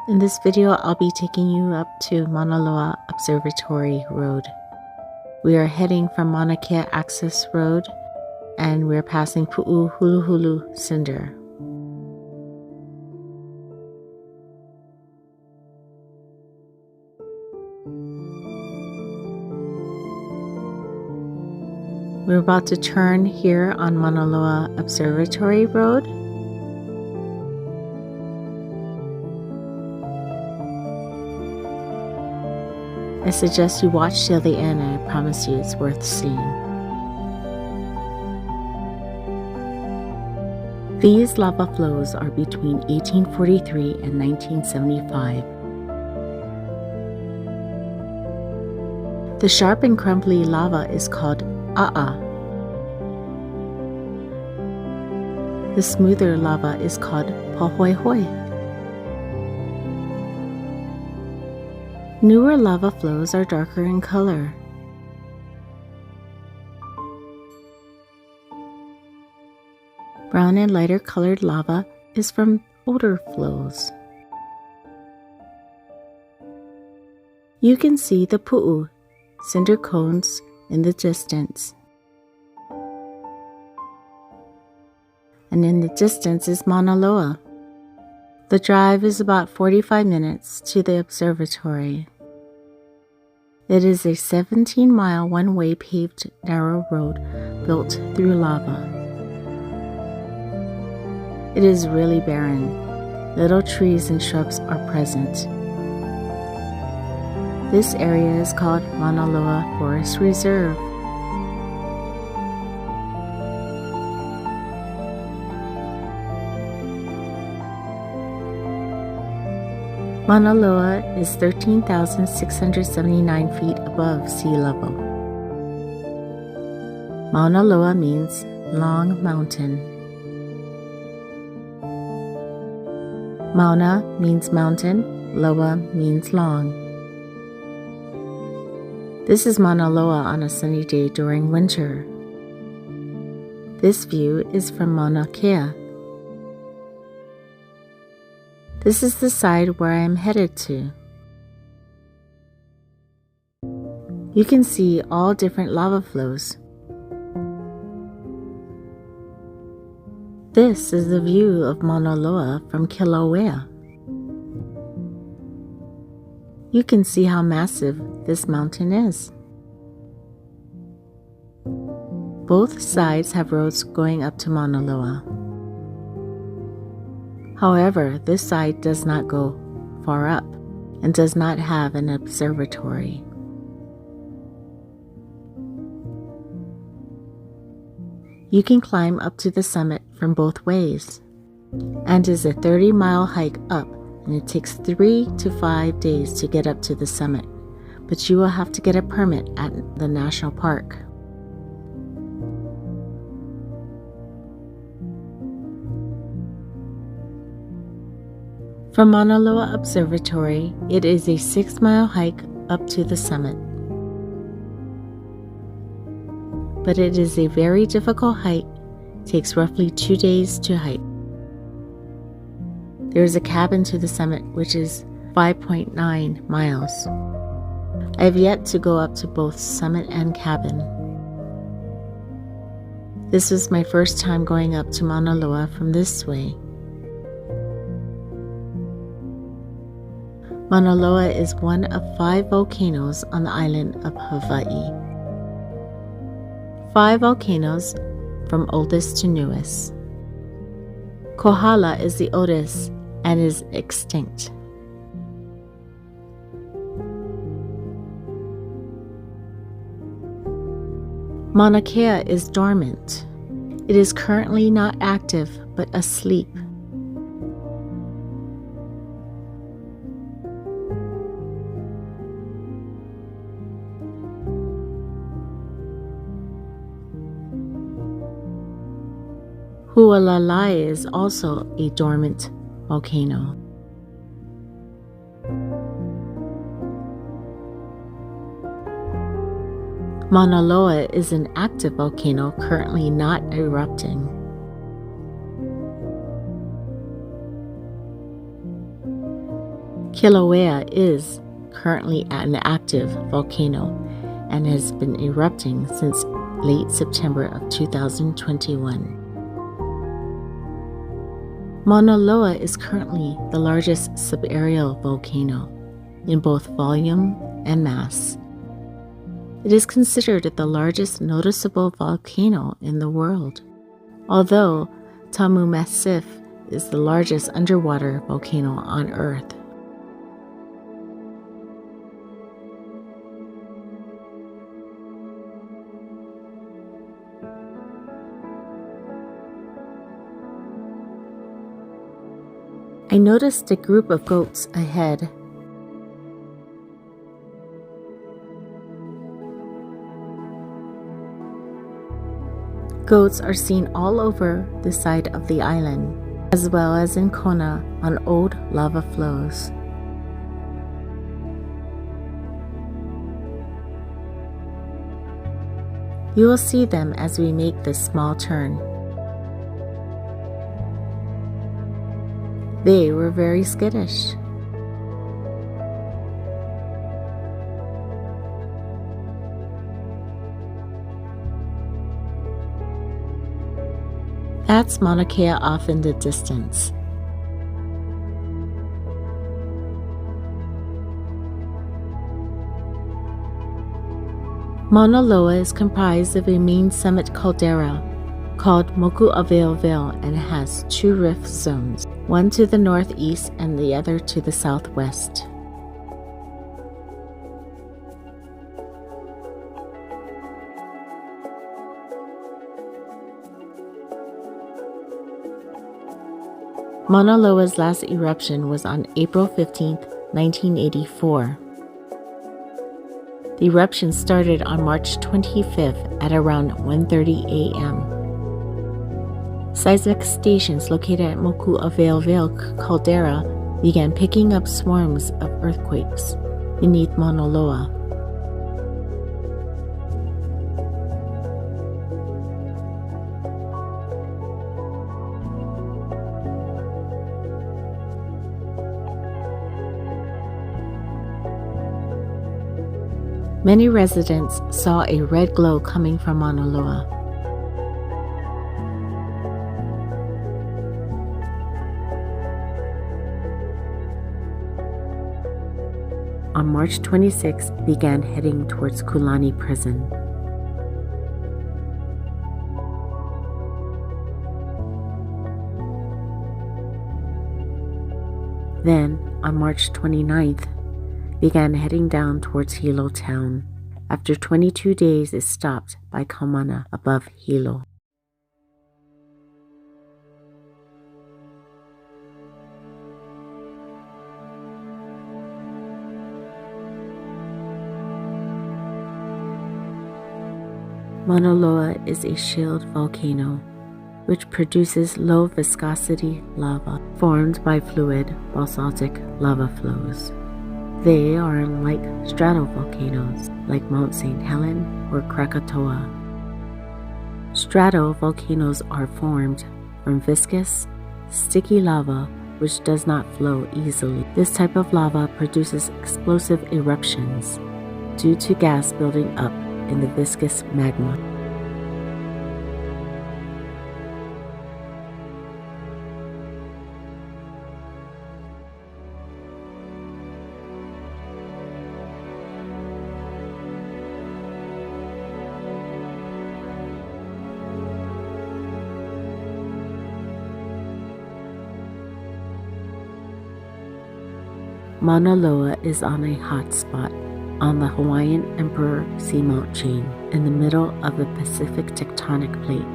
In this video, I'll be taking you up to Mauna Loa Observatory Road. We are heading from Mauna Kea Access Road, and we're passing Pu'u Hulu Hulu Cinder. We're about to turn here on Mauna Loa Observatory Road. I suggest you watch till the end, and I promise you it's worth seeing. These lava flows are between 1843 and 1975. The sharp and crumbly lava is called a'a. The smoother lava is called pahoehoe. Newer lava flows are darker in color. Brown and lighter colored lava is from older flows. You can see the pu'u, cinder cones, in the distance. And in the distance is Mauna Loa. The drive is about 45 minutes to the observatory. It is a 17-mile one-way paved narrow road built through lava. It is really barren. Little trees and shrubs are present. This area is called Mauna Loa Forest Reserve. Mauna Loa is 13,679 feet above sea level. Mauna Loa means long mountain. Mauna means mountain, Loa means long. This is Mauna Loa on a sunny day during winter. This view is from Mauna Kea. This is the side where I am headed to. You can see all different lava flows. This is the view of Mauna Loa from Kilauea. You can see how massive this mountain is. Both sides have roads going up to Mauna Loa. However, this side does not go far up and does not have an observatory. You can climb up to the summit from both ways, and is a 30-mile hike up, and it takes 3 to 5 days to get up to the summit, but you will have to get a permit at the national park. From Mauna Loa Observatory, it is a 6-mile hike up to the summit. But it is a very difficult hike. It takes roughly 2 days to hike. There is a cabin to the summit, which is 5.9 miles. I have yet to go up to both summit and cabin. This was my first time going up to Mauna Loa from this way. Mauna Loa is one of 5 volcanoes on the island of Hawaii. 5 volcanoes from oldest to newest. Kohala is the oldest and is extinct. Mauna Kea is dormant. It is currently not active but asleep. Hualalai is also a dormant volcano. Mauna Loa is an active volcano currently not erupting. Kilauea is currently an active volcano and has been erupting since late September of 2021. Mauna Loa is currently the largest subaerial volcano in both volume and mass. It is considered the largest noticeable volcano in the world, although Tamu Massif is the largest underwater volcano on Earth. I noticed a group of goats ahead. Goats are seen all over the side of the island, as well as in Kona on old lava flows. You will see them as we make this small turn. They were very skittish. That's Mauna Kea off in the distance. Mauna Loa is comprised of a main summit caldera called Moku Aveoveo and has two rift zones, one to the northeast and the other to the southwest. Mauna Loa's last eruption was on April 15, 1984. The eruption started on March 25th at around 1:30 a.m. Seismic stations located at Moku Aveoveo caldera began picking up swarms of earthquakes beneath Mauna Loa. Many residents saw a red glow coming from Mauna Loa. On March 26, began heading towards Kulani Prison. Then, on March 29th, began heading down towards Hilo town. After 22 days, it stopped by Kaumana above Hilo. Mauna Loa is a shield volcano which produces low viscosity lava formed by fluid basaltic lava flows. They are unlike stratovolcanoes like Mount St. Helens or Krakatoa. Stratovolcanoes are formed from viscous, sticky lava which does not flow easily. This type of lava produces explosive eruptions due to gas building up in the viscous magma. Mauna Loa is on a hot spot on the Hawaiian Emperor Seamount chain in the middle of the Pacific tectonic plate.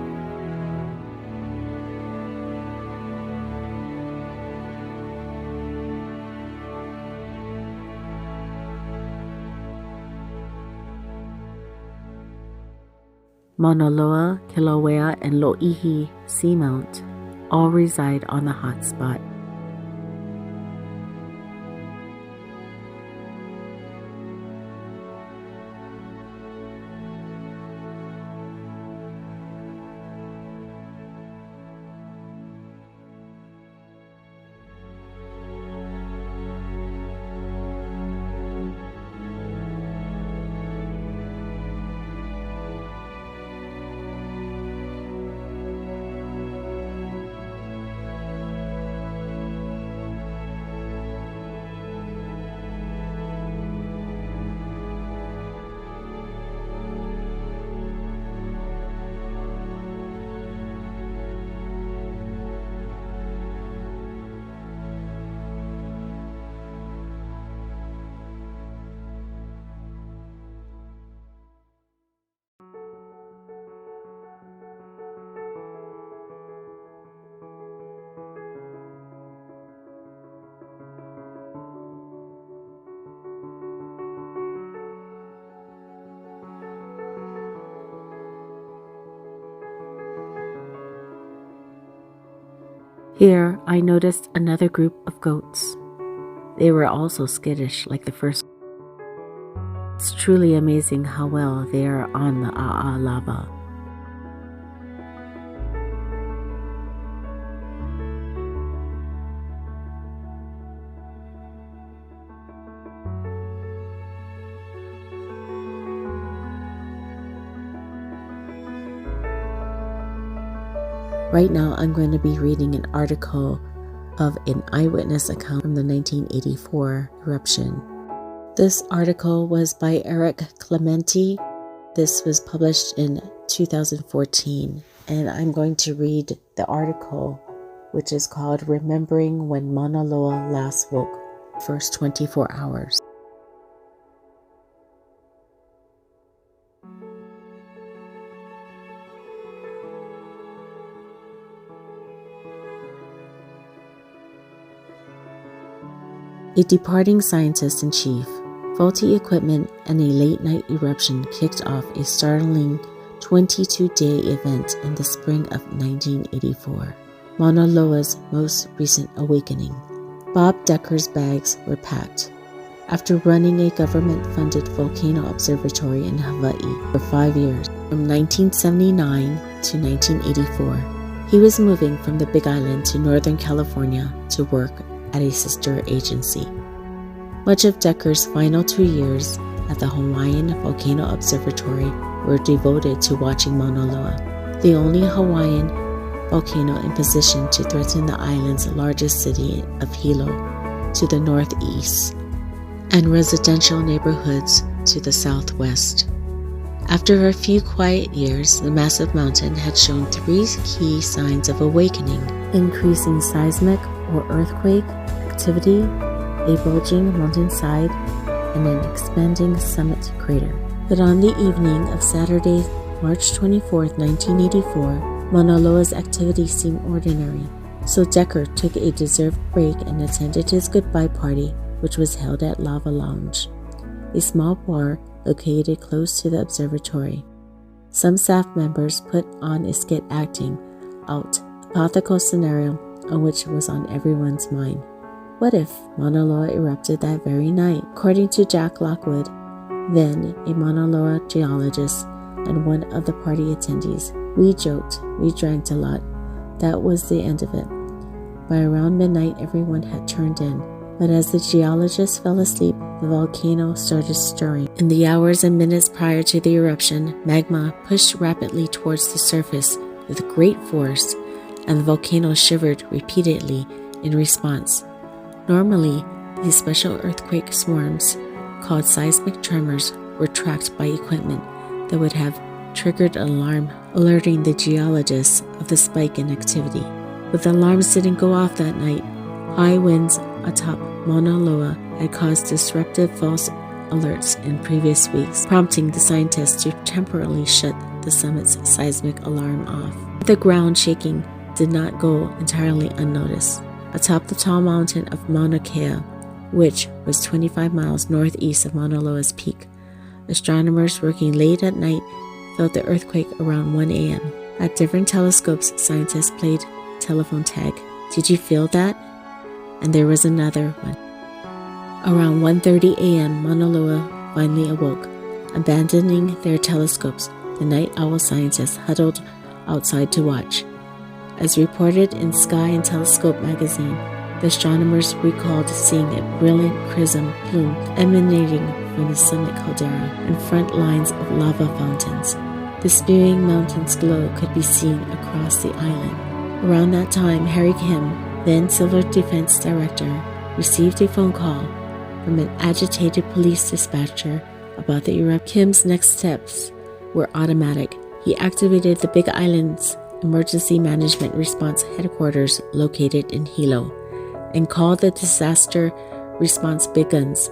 Mauna Loa, Kilauea, and Lo'ihi Seamount all reside on the hot spot. Here, I noticed another group of goats. They were also skittish like the first. It's truly amazing how well they are on the A'a lava. Right now, I'm going to be reading an article of an eyewitness account from the 1984 eruption. This article was by Eric Clementi. This was published in 2014, and I'm going to read the article, which is called Remembering When Mauna Loa Last Woke, First 24 Hours. A departing scientist-in-chief, faulty equipment, and a late-night eruption kicked off a startling 22-day event in the spring of 1984, Mauna Loa's most recent awakening. Bob Decker's bags were packed. After running a government-funded volcano observatory in Hawaii for 5 years, from 1979 to 1984, he was moving from the Big Island to Northern California to work at a sister agency. Much of Decker's final 2 years at the Hawaiian Volcano Observatory were devoted to watching Mauna Loa, the only Hawaiian volcano in position to threaten the island's largest city of Hilo to the northeast and residential neighborhoods to the southwest. After a few quiet years, the massive mountain had shown 3 key signs of awakening: increasing seismic or earthquake activity, a bulging mountainside, and an expanding summit crater. But on the evening of Saturday, March 24, 1984, Mauna Loa's activity seemed ordinary, so Decker took a deserved break and attended his goodbye party, which was held at Lava Lounge, a small bar located close to the observatory. Some staff members put on a skit acting out a hypothetical scenario on which was on everyone's mind. What if Mauna Loa erupted that very night? According to Jack Lockwood, then a Mauna Loa geologist and one of the party attendees, we joked, we drank a lot. That was the end of it. By around midnight, everyone had turned in, but as the geologist fell asleep, the volcano started stirring. In the hours and minutes prior to the eruption, magma pushed rapidly towards the surface with great force, and the volcano shivered repeatedly in response. Normally, these special earthquake swarms, called seismic tremors, were tracked by equipment that would have triggered an alarm alerting the geologists of the spike in activity. But the alarms didn't go off that night. High winds atop Mauna Loa had caused disruptive false alerts in previous weeks, prompting the scientists to temporarily shut the summit's seismic alarm off. The ground shaking did not go entirely unnoticed. Atop the tall mountain of Mauna Kea, which was 25 miles northeast of Mauna Loa's peak, astronomers working late at night felt the earthquake around 1 a.m. At different telescopes, scientists played telephone tag. Did you feel that? And there was another one. Around 1:30 a.m., Mauna Loa finally awoke. Abandoning their telescopes, the night owl scientists huddled outside to watch. As reported in Sky and Telescope magazine, the astronomers recalled seeing a brilliant prism plume emanating from the summit caldera and front lines of lava fountains. The spewing mountain's glow could be seen across the island. Around that time, Harry Kim, then Civil Defense Director, received a phone call from an agitated police dispatcher about the eruption. Kim's next steps were automatic. He activated the Big Island's Emergency Management Response Headquarters located in Hilo and called the Disaster Response Big Guns,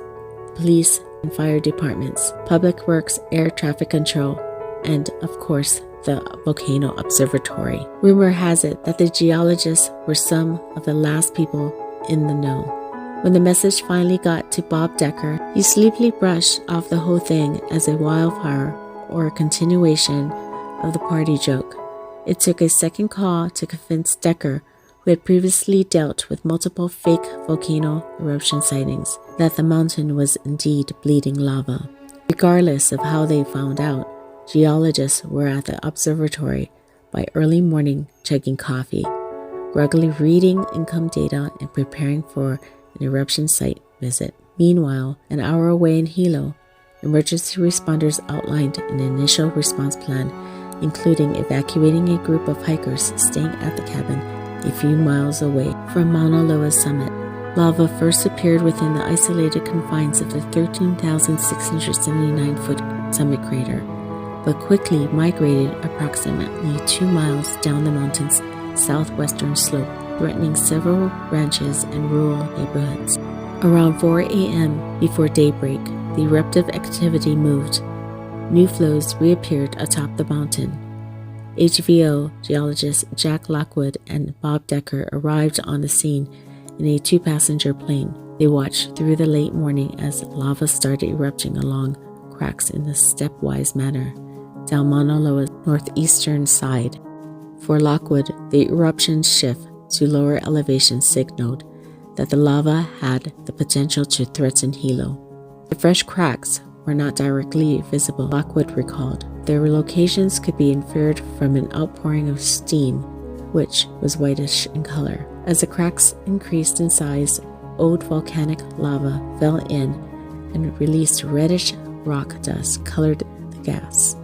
police and fire departments, public works, air traffic control, and, of course, the Volcano Observatory. Rumor has it that the geologists were some of the last people in the know. When the message finally got to Bob Decker, he sleepily brushed off the whole thing as a wildfire or a continuation of the party joke. It took a second call to convince Decker, who had previously dealt with multiple fake volcano eruption sightings, that the mountain was indeed bleeding lava. Regardless of how they found out, geologists were at the observatory by early morning chugging coffee, groggily reading income data and preparing for an eruption site visit. Meanwhile, an hour away in Hilo, emergency responders outlined an initial response plan, including evacuating a group of hikers staying at the cabin a few miles away from Mauna Loa summit. Lava first appeared within the isolated confines of the 13,679-foot summit crater, but quickly migrated approximately 2 miles down the mountain's southwestern slope, threatening several ranches and rural neighborhoods. Around 4 a.m. before daybreak, the eruptive activity moved. New flows reappeared atop the mountain. HVO geologists Jack Lockwood and Bob Decker arrived on the scene in a 2-passenger plane. They watched through the late morning as lava started erupting along cracks in a stepwise manner down Mauna Loa's northeastern side. For Lockwood, the eruption shift to lower elevation signaled that the lava had the potential to threaten Hilo. The fresh cracks were not directly visible, Lockwood recalled. Their locations could be inferred from an outpouring of steam, which was whitish in color. As the cracks increased in size, old volcanic lava fell in and released reddish rock dust colored the gas.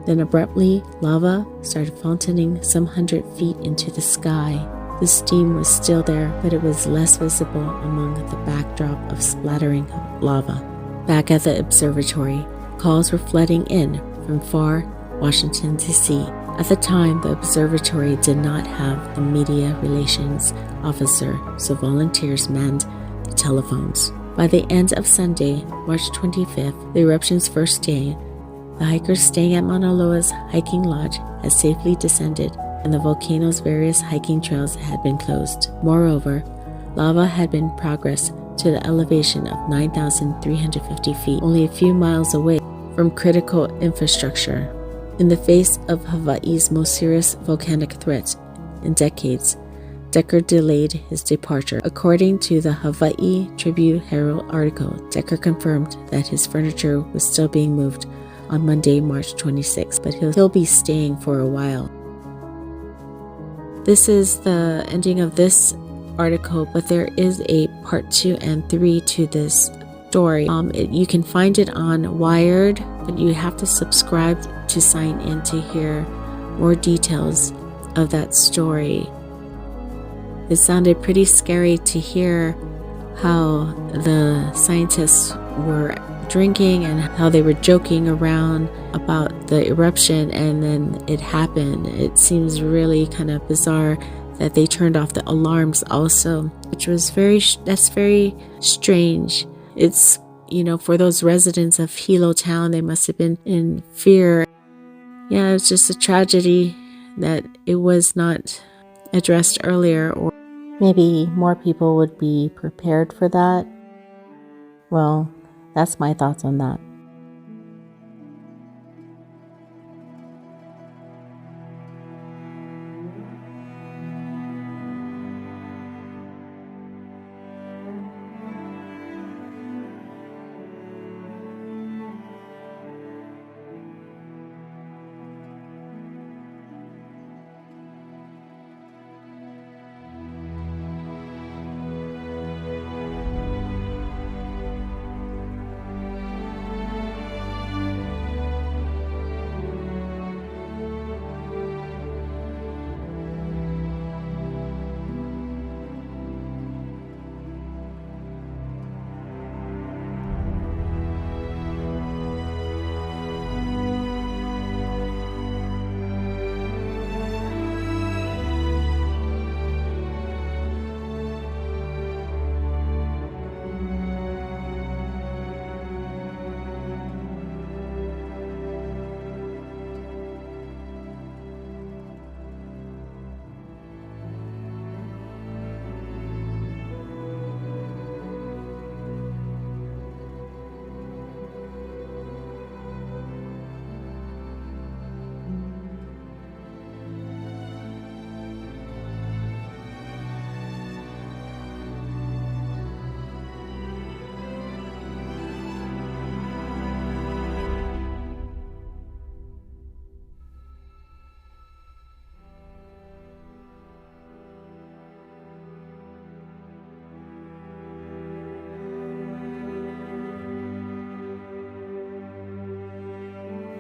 Then abruptly, lava started fountaining some 100 feet into the sky. The steam was still there, but it was less visible among the backdrop of splattering lava. Back at the observatory, calls were flooding in from far Washington, D.C. At the time, the observatory did not have the media relations officer, so volunteers manned the telephones. By the end of Sunday, March 25th, the eruption's first day, the hikers staying at Mauna Loa's hiking lodge had safely descended, and the volcano's various hiking trails had been closed. Moreover, lava had been progressed to the elevation of 9,350 feet, only a few miles away from critical infrastructure. In the face of Hawaii's most serious volcanic threat in decades, Decker delayed his departure. According to the Hawaii Tribune-Herald article, Decker confirmed that his furniture was still being moved on Monday, March 26, but he'll be staying for a while. This is the ending of this article, but there is a part 2 and 3 to this story. You can find it on Wired, but you have to subscribe to sign in to hear more details of that story. It sounded pretty scary to hear how the scientists were drinking and how they were joking around about the eruption, and then it happened. It seems really kind of bizarre that they turned off the alarms also, which was very strange. It's, for those residents of Hilo town, they must have been in fear. Yeah, it's just a tragedy that it was not addressed earlier, or maybe more people would be prepared for that. Well, that's my thoughts on that.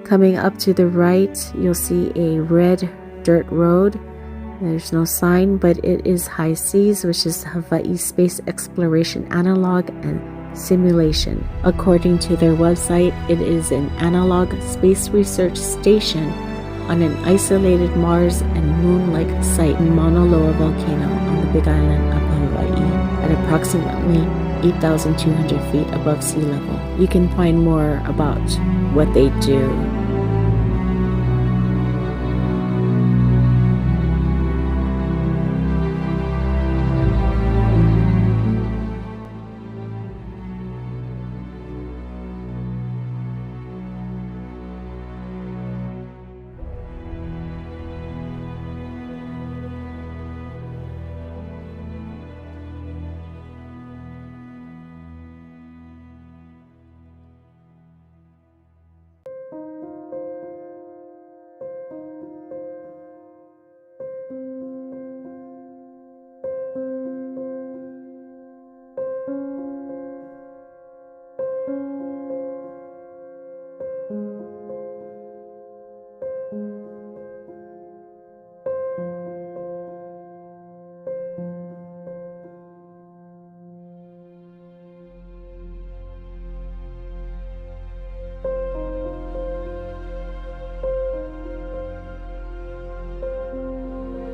Coming up to the right, you'll see a red dirt road. There's no sign, but it is High Seas, which is Hawaii Space Exploration Analog and Simulation. According to their website, it is an analog space research station on an isolated Mars and Moon-like site in Mauna Loa volcano on the Big Island of Hawaii at approximately 8,200 feet above sea level. You can find more about what they do.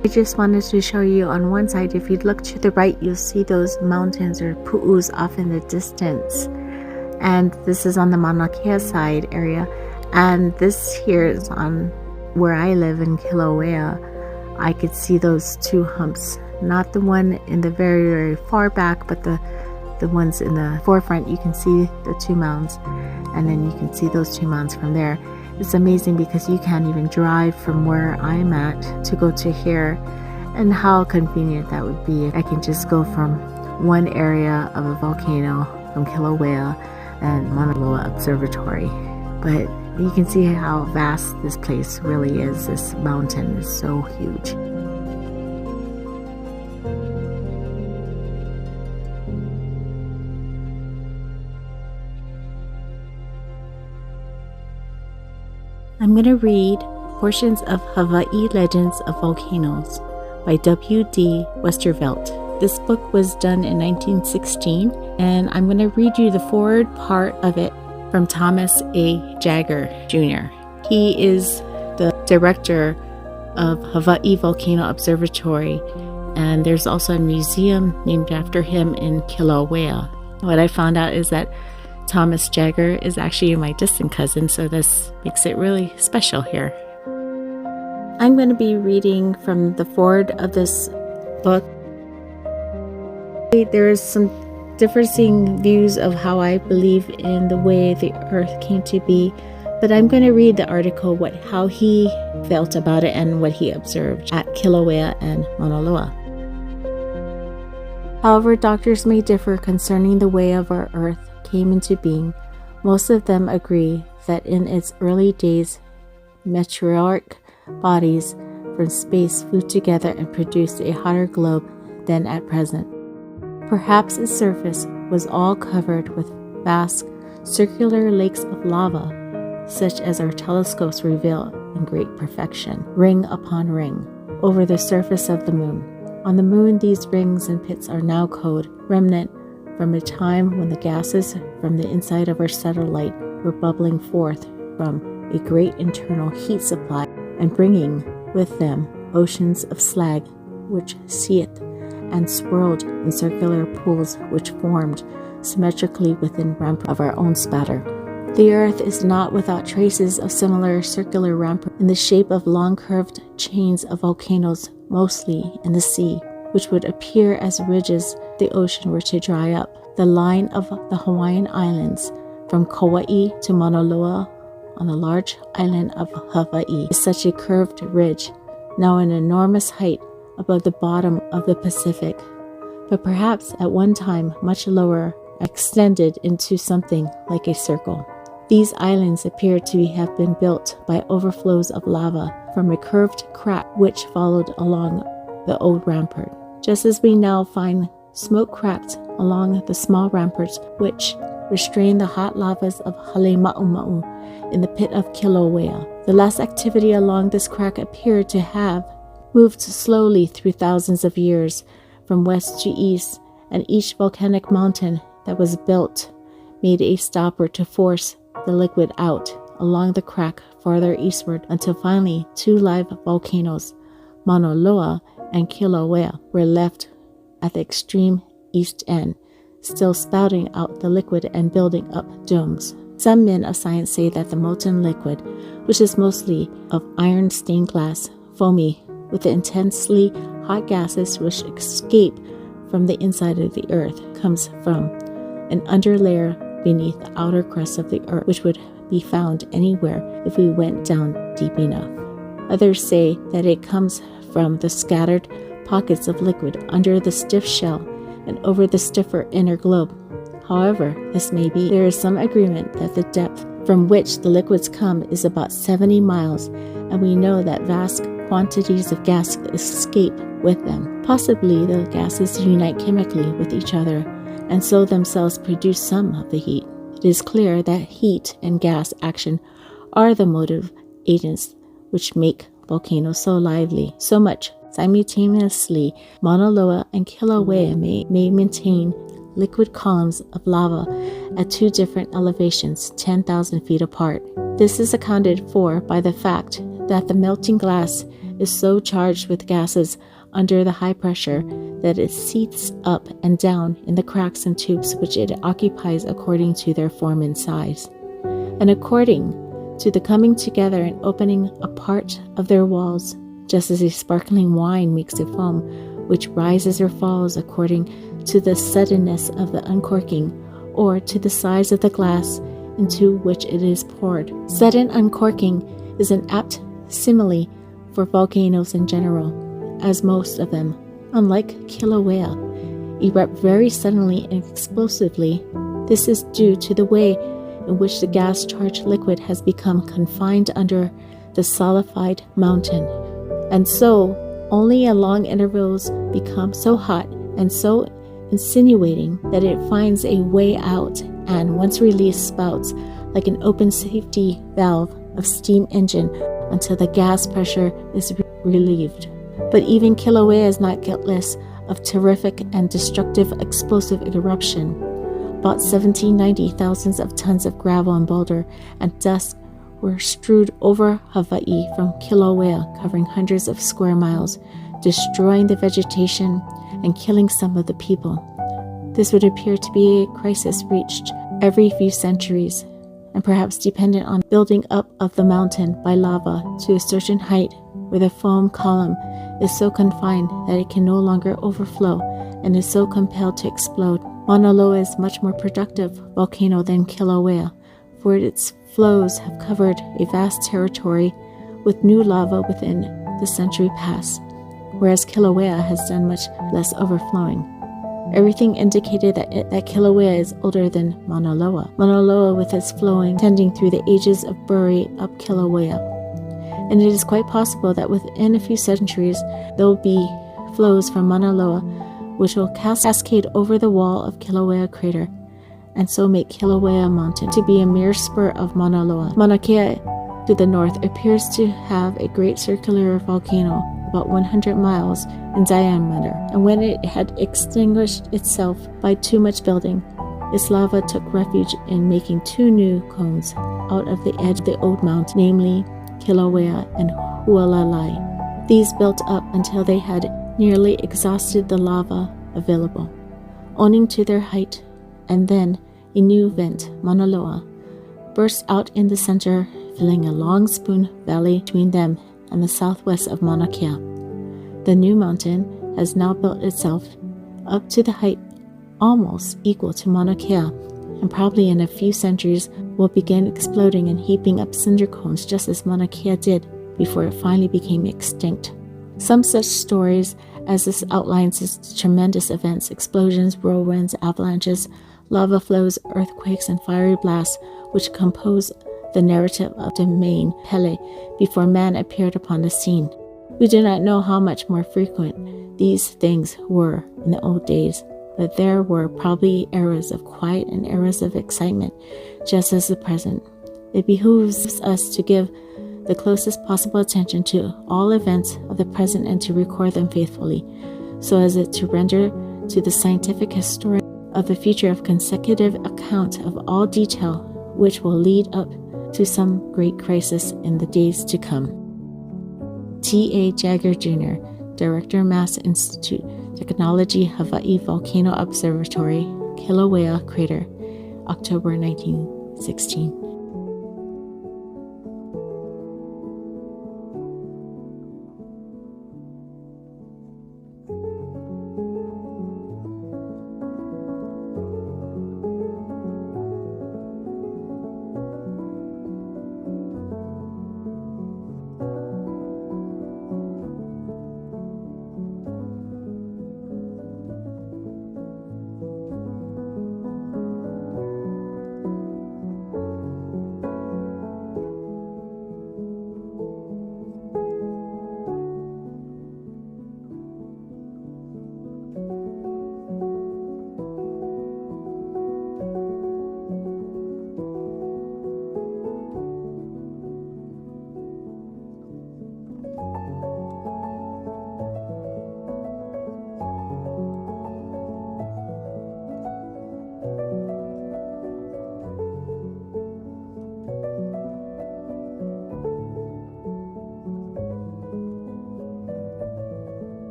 I just wanted to show you on one side, if you look to the right, you'll see those mountains or pu'us off in the distance. And this is on the Mauna Kea side area. And this here is on where I live in Kilauea. I could see those two humps. Not the one in the very, very far back, but the ones in the forefront. You can see the two mounds. And then you can see those two mounds from there. It's amazing because you can't even drive from where I'm at to go to here, and how convenient that would be. I can just go from one area of a volcano from Kilauea and Mauna Loa Observatory. But you can see how vast this place really is. This mountain is so huge. I'm going to read portions of Hawaii Legends of Volcanoes by W.D. Westervelt. This book was done in 1916, and I'm going to read you the forward part of it from Thomas A. Jagger, Jr. He is the director of Hawaii Volcano Observatory, and there's also a museum named after him in Kilauea. What I found out is that Thomas Jagger is actually my distant cousin, so this makes it really special here. I'm going to be reading from the foreword of this book. There is some differing views of how I believe in the way the earth came to be, but I'm going to read the article, how he felt about it and what he observed at Kilauea and Mauna Loa. However, doctors may differ concerning the way of our earth came into being. Most of them agree that in its early days, meteoric bodies from space flew together and produced a hotter globe than at present. Perhaps its surface was all covered with vast circular lakes of lava, such as our telescopes reveal in great perfection, ring upon ring, over the surface of the moon. On the moon, these rings and pits are now cold, remnant from a time when the gases from the inside of our satellite were bubbling forth from a great internal heat supply and bringing with them oceans of slag which seethed and swirled in circular pools which formed symmetrically within rampart of our own spatter. The earth is not without traces of similar circular rampart in the shape of long curved chains of volcanoes, mostly in the sea, which would appear as ridges if the ocean were to dry up. The line of the Hawaiian Islands from Kauai to Mauna Loa on the large island of Hawaii is such a curved ridge, now an enormous height above the bottom of the Pacific, but perhaps at one time much lower, extended into something like a circle. These islands appear to have been built by overflows of lava from a curved crack which followed along the old rampart, just as we now find smoke cracked along the small ramparts which restrain the hot lavas of Halema'uma'u in the pit of Kilauea. The last activity along this crack appeared to have moved slowly through thousands of years from west to east, and each volcanic mountain that was built made a stopper to force the liquid out along the crack farther eastward until finally two live volcanoes, Mauna Loa and Kilauea, were left at the extreme east end, still spouting out the liquid and building up domes. Some men of science say that the molten liquid, which is mostly of iron stained glass, foamy, with the intensely hot gases which escape from the inside of the earth, comes from an underlayer beneath the outer crust of the earth, which would be found anywhere if we went down deep enough. Others say that it comes from the scattered pockets of liquid under the stiff shell and over the stiffer inner globe. However this may be, there is some agreement that the depth from which the liquids come is about 70 miles, and we know that vast quantities of gas escape with them. Possibly the gases unite chemically with each other and so themselves produce some of the heat. It is clear that heat and gas action are the motive agents which make volcanoes so lively. So much simultaneously, Mauna Loa and Kilauea may maintain liquid columns of lava at two different elevations, 10,000 feet apart. This is accounted for by the fact that the melting glass is so charged with gases under the high pressure that it seeps up and down in the cracks and tubes which it occupies according to their form and size, and according to the coming together and opening apart of their walls, just as a sparkling wine makes a foam which rises or falls according to the suddenness of the uncorking or to the size of the glass into which it is poured. Sudden uncorking is an apt simile for volcanoes in general, as most of them, unlike Kilauea, erupt very suddenly and explosively. This is due to the way in which the gas-charged liquid has become confined under the solidified mountain, and so only at long intervals become so hot and so insinuating that it finds a way out, and once released spouts like an open safety valve of steam engine until the gas pressure is relieved. But even Kilauea is not guiltless of terrific and destructive explosive eruption. About 1790, thousands of tons of gravel and boulder and dust were strewed over Hawaii from Kilauea, covering hundreds of square miles, destroying the vegetation and killing some of the people. This would appear to be a crisis reached every few centuries, and perhaps dependent on building up of the mountain by lava to a certain height where the foam column is so confined that it can no longer overflow and is so compelled to explode. Mauna Loa is much more productive volcano than Kilauea, for its flows have covered a vast territory with new lava within the century past, whereas Kilauea has done much less overflowing. Everything indicated that Kilauea is older than Mauna Loa. Mauna Loa, with its flowing tending through the ages of bury up Kilauea. And it is quite possible that within a few centuries there will be flows from Mauna Loa which will cascade over the wall of Kilauea crater, and so make Kilauea mountain to be a mere spur of Mauna Loa. Mauna Kea to the north appears to have a great circular volcano about 100 miles in diameter, and when it had extinguished itself by too much building, its lava took refuge in making two new cones out of the edge of the old mountain, namely Kilauea and Hualalai. These built up until they had nearly exhausted the lava available, owing to their height, and then a new vent, Mauna Loa, burst out in the center, filling a long spoon valley between them and the southwest of Mauna Kea. The new mountain has now built itself up to the height almost equal to Mauna Kea, and probably in a few centuries will begin exploding and heaping up cinder cones just as Mauna Kea did before it finally became extinct. Some such stories as this outlines its tremendous events, explosions, whirlwinds, avalanches, lava flows, earthquakes, and fiery blasts, which compose the narrative of the main Pele before man appeared upon the scene. We do not know how much more frequent these things were in the old days, but there were probably eras of quiet and eras of excitement, just as the present. It behooves us to give the closest possible attention to all events of the present and to record them faithfully, so as to render to the scientific historian of the future a consecutive account of all detail which will lead up to some great crisis in the days to come. T.A. Jagger Jr., Director, Mass Institute, Technology, Hawaii Volcano Observatory, Kilauea Crater, October 1916.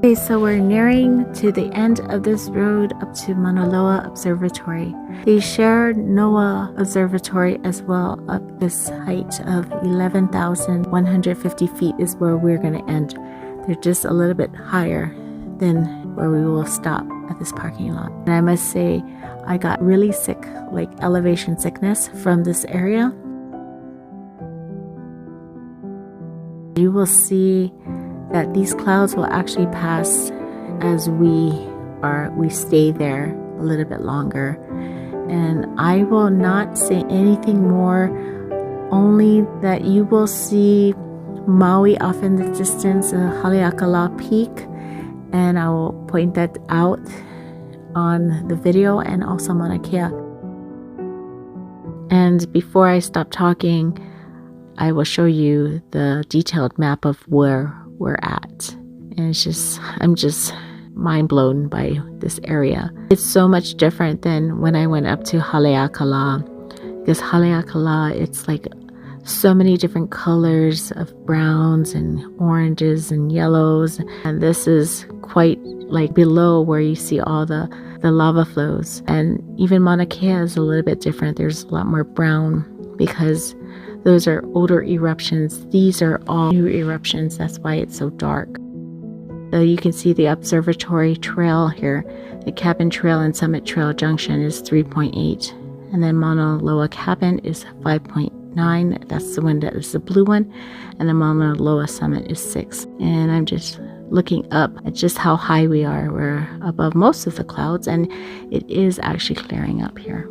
Okay, so we're nearing to the end of this road up to Mauna Loa Observatory. They share NOAA Observatory as well. Up this height of 11,150 feet is where we're going to end. They're just a little bit higher than where we will stop at this parking lot. And I must say, I got really sick, like elevation sickness from this area. You will see that these clouds will actually pass as we stay there a little bit longer. And I will not say anything more, only that you will see Maui off in the distance, Haleakala Peak, and I will point that out on the video, and also Mauna Kea. And before I stop talking, I will show you the detailed map of where we're at. And I'm just mind blown by this area. It's so much different than when I went up to Haleakala, because Haleakala, it's like so many different colors of browns and oranges and yellows. And this is quite like below where you see all the lava flows. And even Mauna Kea is a little bit different. There's a lot more brown because those are older eruptions. These are all new eruptions. That's why it's so dark. So you can see the Observatory Trail here. The Cabin Trail and Summit Trail Junction is 3.8. And then Mauna Loa Cabin is 5.9. That's the one that is the blue one. And the Mauna Loa Summit is 6. And I'm just looking up at just how high we are. We're above most of the clouds, and it is actually clearing up here.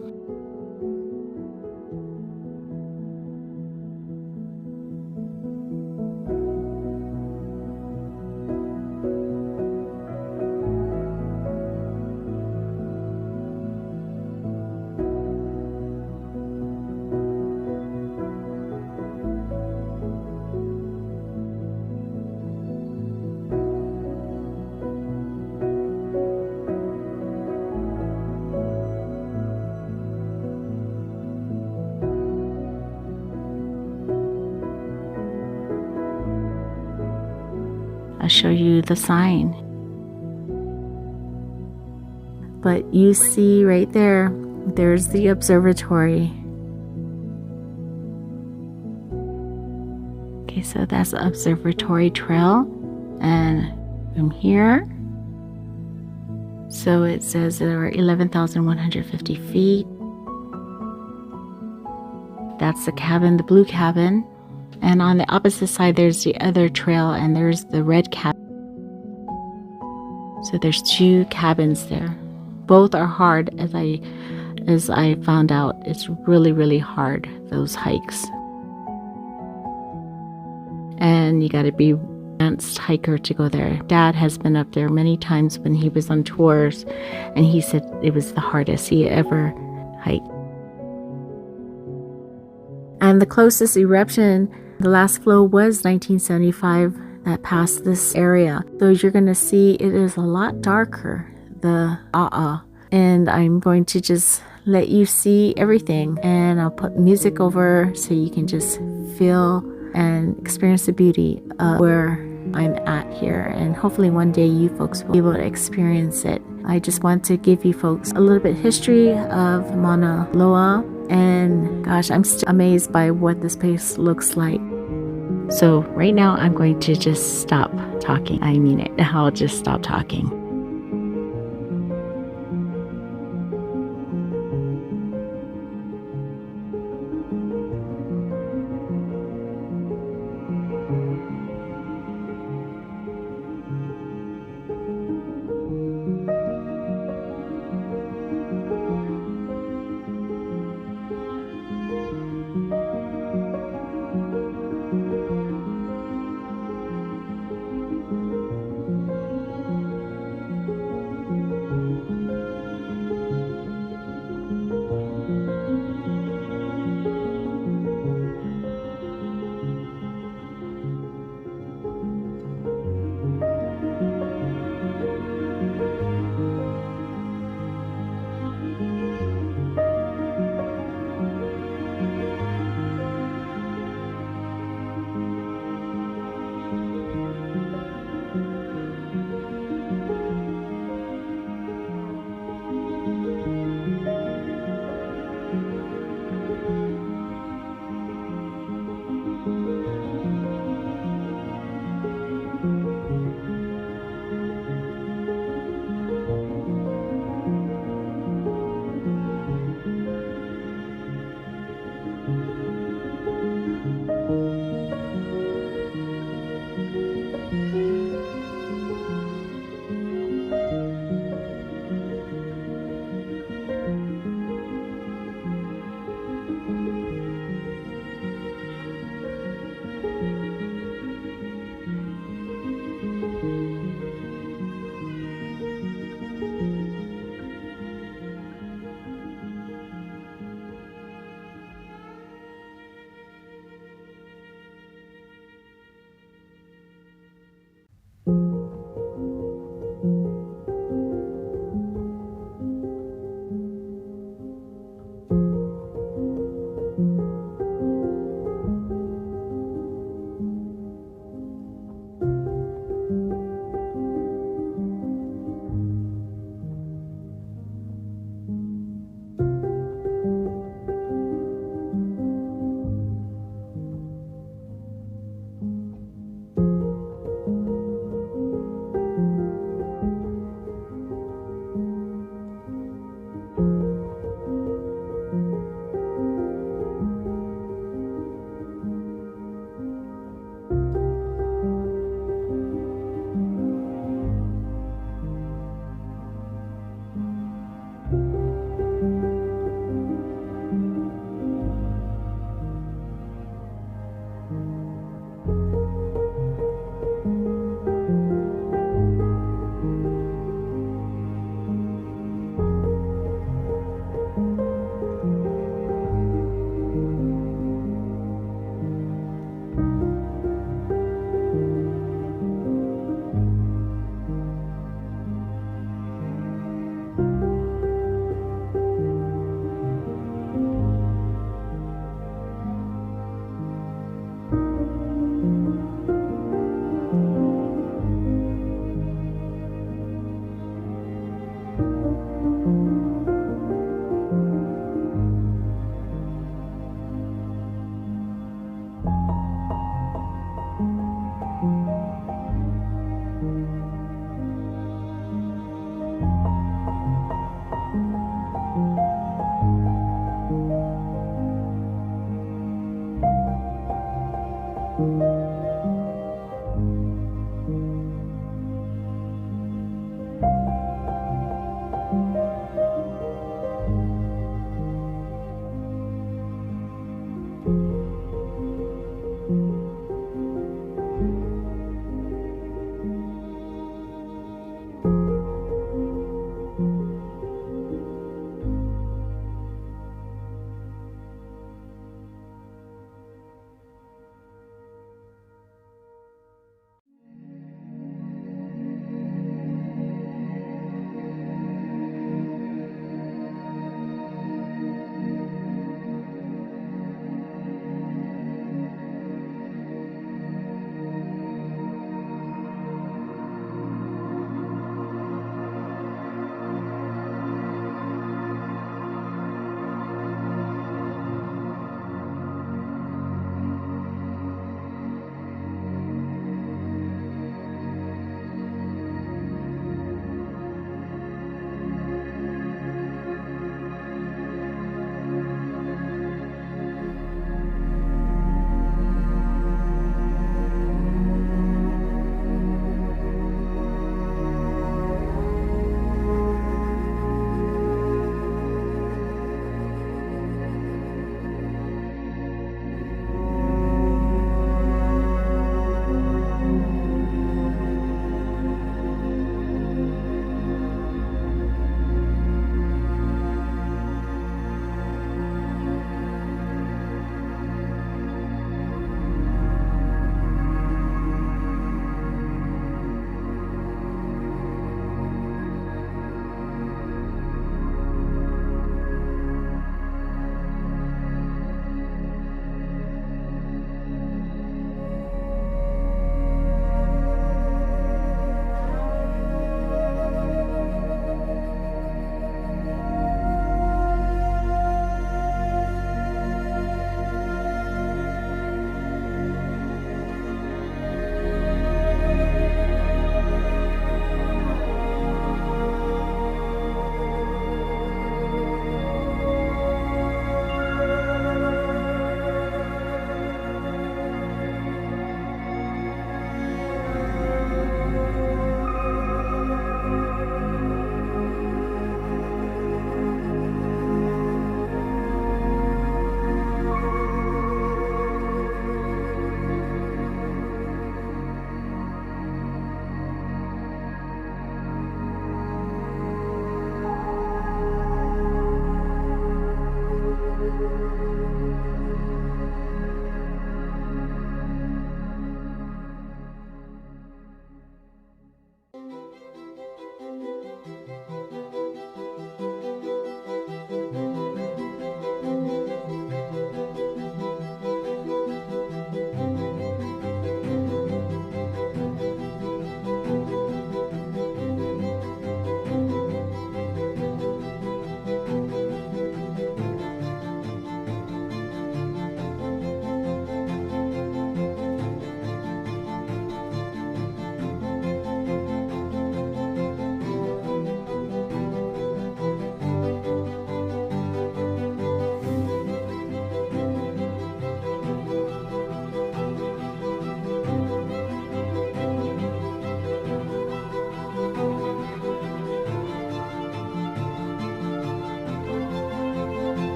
I'll show you the sign. But you see right there, there's the observatory. Okay, so that's the Observatory Trail. And from here, so it says there are 11,150 feet. That's the cabin, the blue cabin. And on the opposite side, there's the other trail, and there's the red cabin. So there's 2 cabins there. Both are hard, as I found out. It's really, really hard, those hikes. And you got to be an advanced hiker to go there. Dad has been up there many times when he was on tours, and he said it was the hardest he ever hiked. And the closest eruption, the last flow, was 1975 that passed this area. So you're going to see it is a lot darker, the And I'm going to just let you see everything. And I'll put music over so you can just feel and experience the beauty of where I'm at here. And hopefully one day you folks will be able to experience it. I just want to give you folks a little bit history of Mauna Loa. And gosh, I'm still amazed by what this place looks like. So right now I'm going to just stop talking. I mean it. I'll just stop talking.